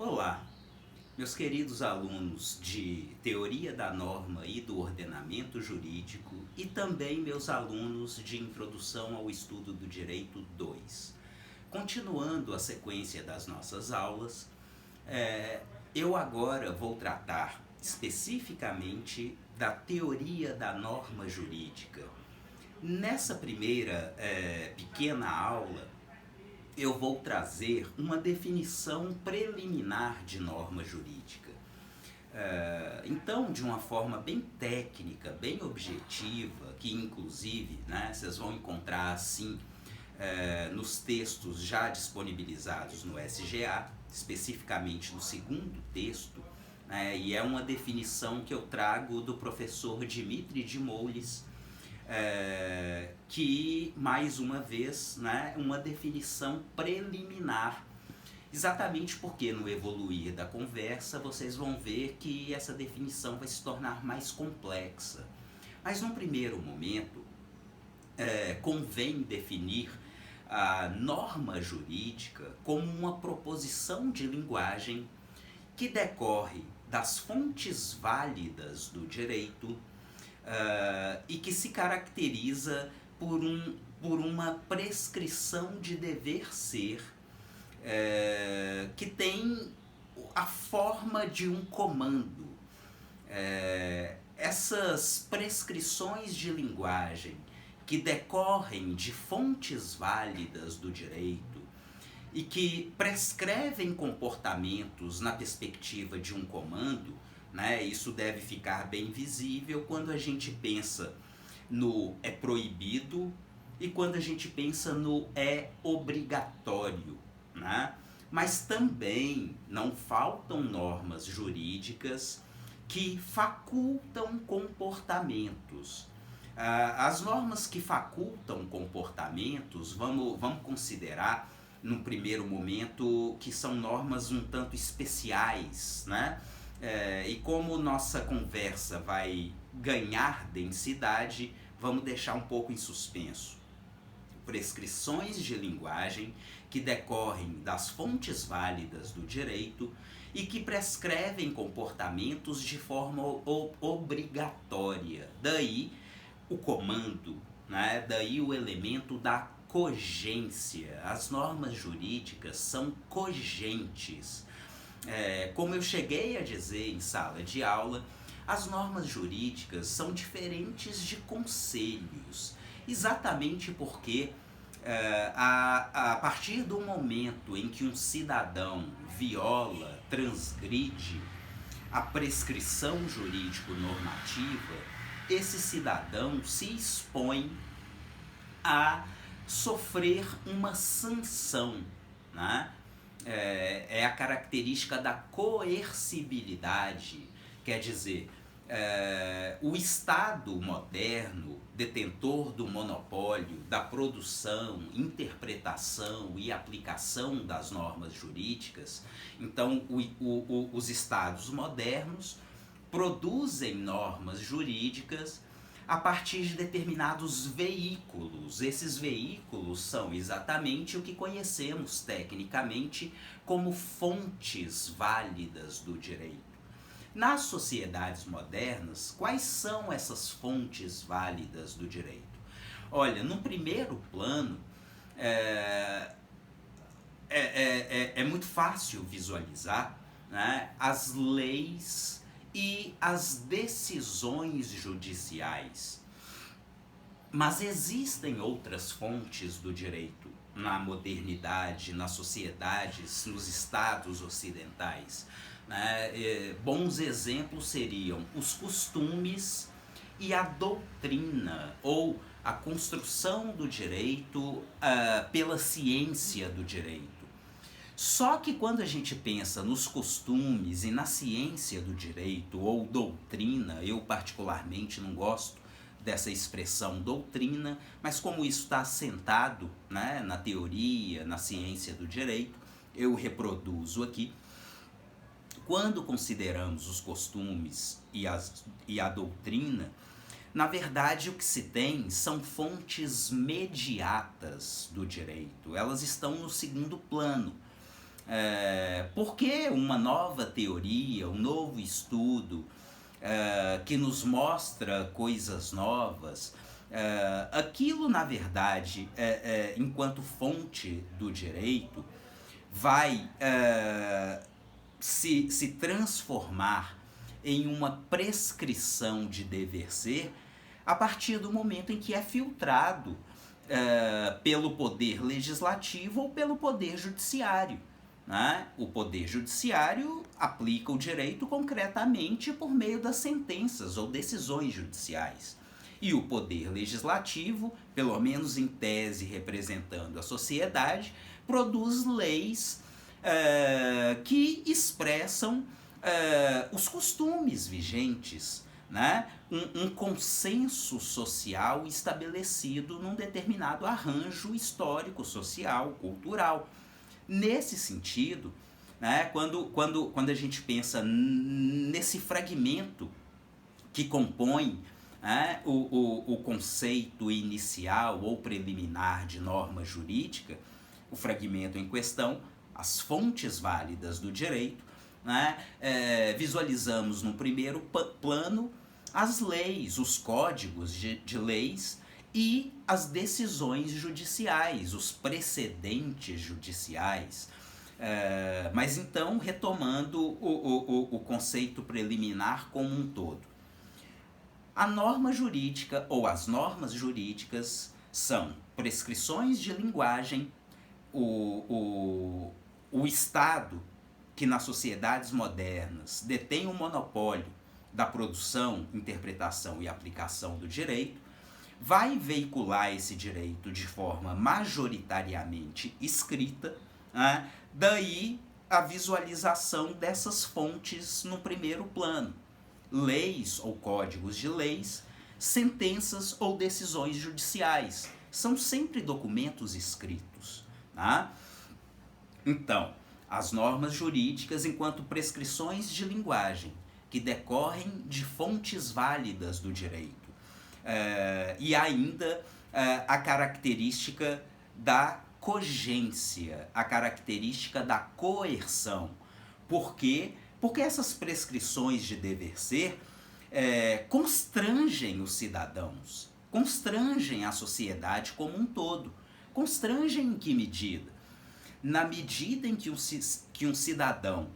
Olá, meus queridos alunos de Teoria da Norma e do Ordenamento Jurídico e também meus alunos de Introdução ao Estudo do Direito 2. Continuando a sequência das nossas aulas, eu agora vou tratar especificamente da teoria da norma jurídica. Nessa primeira pequena aula, eu vou trazer uma definição preliminar de norma jurídica. Então, de uma forma bem técnica, bem objetiva, que inclusive vocês vão encontrar assim nos textos já disponibilizados no SGA, especificamente no segundo texto, e é uma definição que eu trago do professor Dimitri de Moulis, que, mais uma vez, uma definição preliminar, exatamente porque no evoluir da conversa vocês vão ver que essa definição vai se tornar mais complexa. Mas num primeiro momento, convém definir a norma jurídica como uma proposição de linguagem que decorre das fontes válidas do direito e que se caracteriza por uma prescrição de dever ser que tem a forma de um comando. Essas prescrições de linguagem que decorrem de fontes válidas do direito e que prescrevem comportamentos na perspectiva de um comando, isso deve ficar bem visível quando a gente pensa no é proibido e quando a gente pensa no é obrigatório. Mas também não faltam normas jurídicas que facultam comportamentos. As normas que facultam comportamentos, vamos considerar, num primeiro momento, que são normas um tanto especiais, e como nossa conversa vai ganhar densidade, vamos deixar um pouco em suspenso. Prescrições de linguagem que decorrem das fontes válidas do direito e que prescrevem comportamentos de forma obrigatória. Daí o comando, daí o elemento da cogência. As normas jurídicas são cogentes. Como eu cheguei a dizer em sala de aula, as normas jurídicas são diferentes de conselhos, exatamente porque a partir do momento em que um cidadão viola, transgride a prescrição jurídico-normativa, esse cidadão se expõe a sofrer uma sanção, é a característica da coercibilidade, quer dizer, o Estado moderno, detentor do monopólio da produção, interpretação e aplicação das normas jurídicas, então os Estados modernos produzem normas jurídicas a partir de determinados veículos. Esses veículos são exatamente o que conhecemos tecnicamente como fontes válidas do direito. Nas sociedades modernas, quais são essas fontes válidas do direito? Olha, no primeiro plano, é muito fácil visualizar as leis e as decisões judiciais. Mas existem outras fontes do direito na modernidade, nas sociedades, nos estados ocidentais. Bons exemplos seriam os costumes e a doutrina, ou a construção do direito pela ciência do direito. Só que quando a gente pensa nos costumes e na ciência do direito, ou doutrina, eu particularmente não gosto dessa expressão doutrina, mas como isso está assentado na teoria, na ciência do direito, eu reproduzo aqui. Quando consideramos os costumes e a doutrina, na verdade o que se tem são fontes mediatas do direito. Elas estão no segundo plano. Por que uma nova teoria, um novo estudo que nos mostra coisas novas? Aquilo, na verdade, enquanto fonte do direito, vai se transformar em uma prescrição de dever ser a partir do momento em que é filtrado pelo poder legislativo ou pelo poder judiciário. Né? O poder judiciário aplica o direito concretamente por meio das sentenças ou decisões judiciais. E o poder legislativo, pelo menos em tese representando a sociedade, produz leis que expressam os costumes vigentes, né? Um consenso social estabelecido num determinado arranjo histórico, social, cultural. Nesse sentido, né, quando a gente pensa nesse fragmento que compõe o conceito inicial ou preliminar de norma jurídica, o fragmento em questão, as fontes válidas do direito, né, visualizamos no primeiro plano as leis, os códigos de leis e as decisões judiciais, os precedentes judiciais. Mas então, retomando o conceito preliminar como um todo. A norma jurídica ou as normas jurídicas são prescrições de linguagem, o Estado, que nas sociedades modernas detém o monopólio da produção, interpretação e aplicação do direito, vai veicular esse direito de forma majoritariamente escrita, né? Daí a visualização dessas fontes no primeiro plano. Leis ou códigos de leis, sentenças ou decisões judiciais. São sempre documentos escritos. Tá? Então, as normas jurídicas enquanto prescrições de linguagem que decorrem de fontes válidas do direito. E ainda a característica da cogência, a característica da coerção. Por quê? Porque essas prescrições de dever ser constrangem os cidadãos, constrangem a sociedade como um todo. Constrangem em que medida? Na medida em que um cidadão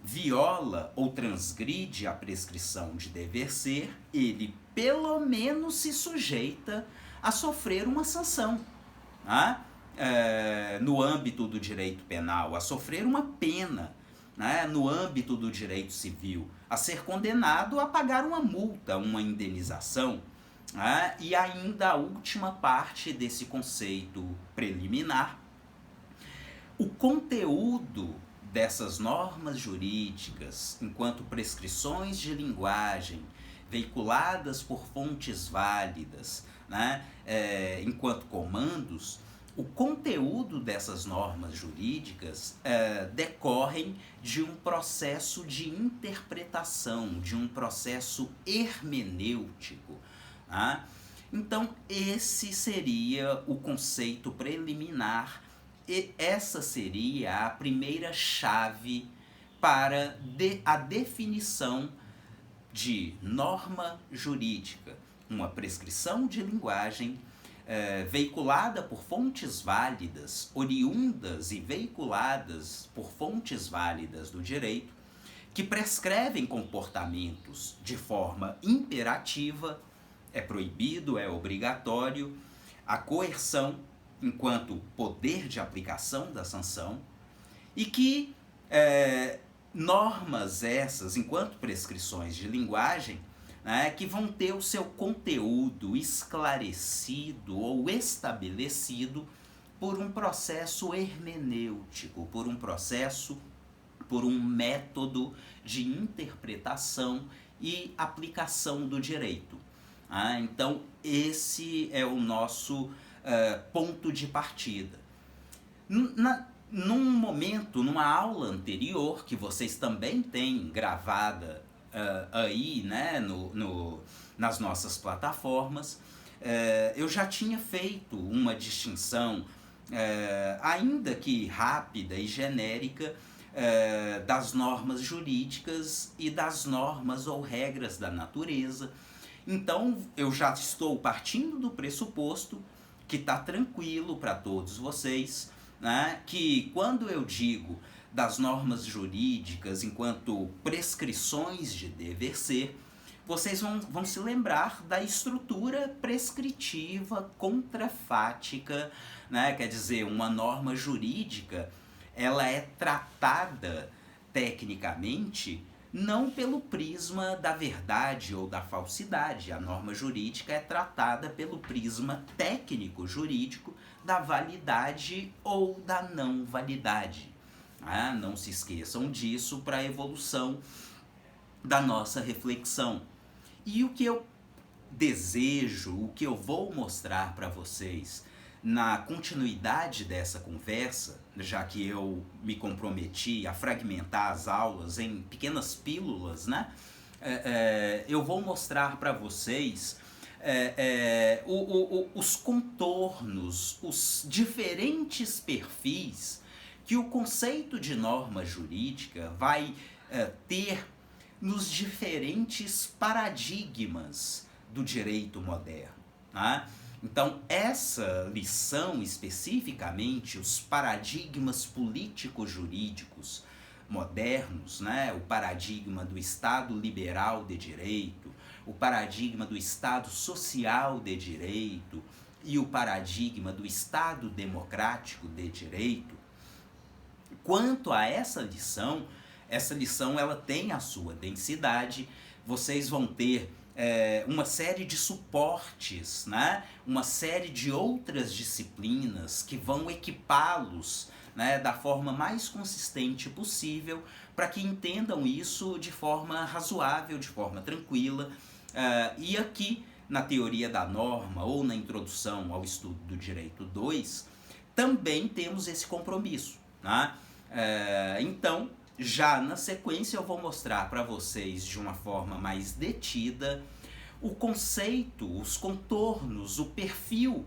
viola ou transgride a prescrição de dever ser, ele pelo menos se sujeita a sofrer uma sanção. Né? No âmbito do direito penal, a sofrer uma pena. Né? No âmbito do direito civil, a ser condenado a pagar uma multa, uma indenização. Né? E ainda a última parte desse conceito preliminar, o conteúdo dessas normas jurídicas, enquanto prescrições de linguagem veiculadas por fontes válidas, né, enquanto comandos, o conteúdo dessas normas jurídicas decorrem de um processo de interpretação, de um processo hermenêutico. Né? Então, esse seria o conceito preliminar. E essa seria a primeira chave para a definição de norma jurídica, uma prescrição de linguagem veiculada por fontes válidas, oriundas e veiculadas por fontes válidas do direito, que prescrevem comportamentos de forma imperativa, é proibido, é obrigatório, a coerção, enquanto poder de aplicação da sanção, e que normas essas, enquanto prescrições de linguagem, né, que vão ter o seu conteúdo esclarecido ou estabelecido por um processo hermenêutico, por um método de interpretação e aplicação do direito. Então, esse é o nosso ponto de partida. Num momento, numa aula anterior, que vocês também têm gravada aí, né, nas nossas plataformas, eu já tinha feito uma distinção ainda que rápida e genérica, das normas jurídicas e das normas ou regras da natureza. Então, eu já estou partindo do pressuposto que está tranquilo para todos vocês, né, que quando eu digo das normas jurídicas enquanto prescrições de dever ser, vocês vão se lembrar da estrutura prescritiva contrafática, né? Quer dizer, uma norma jurídica, ela é tratada tecnicamente não pelo prisma da verdade ou da falsidade. A norma jurídica é tratada pelo prisma técnico-jurídico da validade ou da não validade. Não se esqueçam disso para a evolução da nossa reflexão. E o que eu desejo, o que eu vou mostrar para vocês na continuidade dessa conversa, já que eu me comprometi a fragmentar as aulas em pequenas pílulas, né? Eu vou mostrar para vocês os contornos, os diferentes perfis que o conceito de norma jurídica vai ter nos diferentes paradigmas do direito moderno. Né? Então, essa lição especificamente, os paradigmas político-jurídicos modernos, né? O paradigma do Estado liberal de direito, o paradigma do Estado social de direito e o paradigma do Estado democrático de direito. Quanto a essa lição ela tem a sua densidade, vocês vão ter uma série de suportes, né? Uma série de outras disciplinas que vão equipá-los, né, da forma mais consistente possível para que entendam isso de forma razoável, de forma tranquila. E aqui, na teoria da norma ou na introdução ao estudo do Direito 2, também temos esse compromisso. Né? Então, já na sequência eu vou mostrar para vocês de uma forma mais detida o conceito, os contornos, o perfil,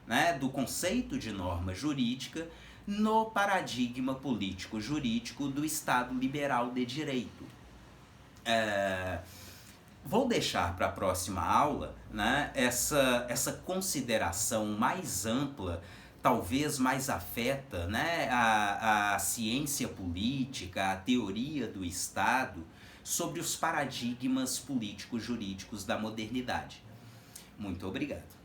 né, do conceito de norma jurídica no paradigma político-jurídico do Estado liberal de direito. Vou deixar para a próxima aula, né, essa consideração mais ampla, talvez mais afeta, né, a ciência política, a teoria do Estado, sobre os paradigmas político-jurídicos da modernidade. Muito obrigado.